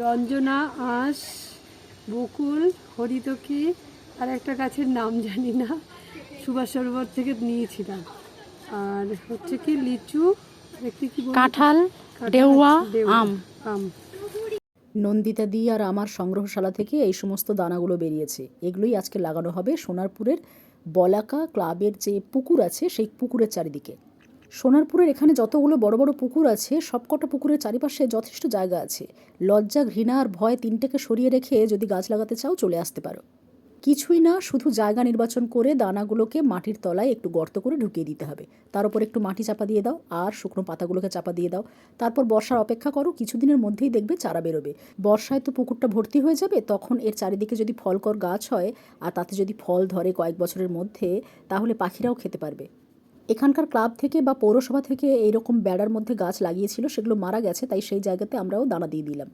রঞ্জনা, আঁশ, বকুল, হরিতকি আর একটা গাছের নাম জানি না, সুভাষ সরোবর থেকে নিয়েছিলাম। আর হচ্ছে কি লিচু, দেখতে কি কাঁঠাল, ডেউয়া, আম। আম। নন্দিতা দি আর আমার সংগ্রহশালা থেকে এই সমস্ত দানাগুলো বেরিয়েছে। এগুলোই আজকে লাগানো হবে সোনারপুরের বলাকা ক্লাবের যে পুকুর আছে সেই পুকুরের চারিদিকে। সোনারপুরের এখানে যতগুলো বড় বড় পুকুর আছে সবকটা পুকুরের চারিপাশে যথেষ্ট জায়গা আছে। লজ্জা, ঘৃণা আর ভয় তিনটেকে সরিয়ে রেখে যদি গাছ লাগাতে চাও চলে আসতে পারো। কিছুই না, শুধু জায়গা নির্বাচন করে দানাগুলোকে মাটির তলায় একটু গর্ত করে ঢুকিয়ে দিতে হবে। তার উপর একটু মাটি চাপা দিয়ে দাও আর শুকনো পাতাগুলোকে চাপা দিয়ে দাও। তারপর বর্ষার অপেক্ষা করো, কিছুদিনের মধ্যেই দেখবে চারা বেরোবে। বর্ষায় তো পুকুরটা ভর্তি হয়ে যাবে, তখন এর চারিদিকে যদি ফলকর গাছ হয় আর তাতে যদি ফল ধরে কয়েক বছরের মধ্যে, তাহলে পাখিরাও খেতে পারবে। এখানকার ক্লাব থেকে বা পৌরসভা থেকে এইরকম বেড়ার মধ্যে গাছ লাগিয়েছিল, সেগুলো মারা গেছে, তাই সেই জায়গাতে আমরাও দানা দিয়ে দিলাম।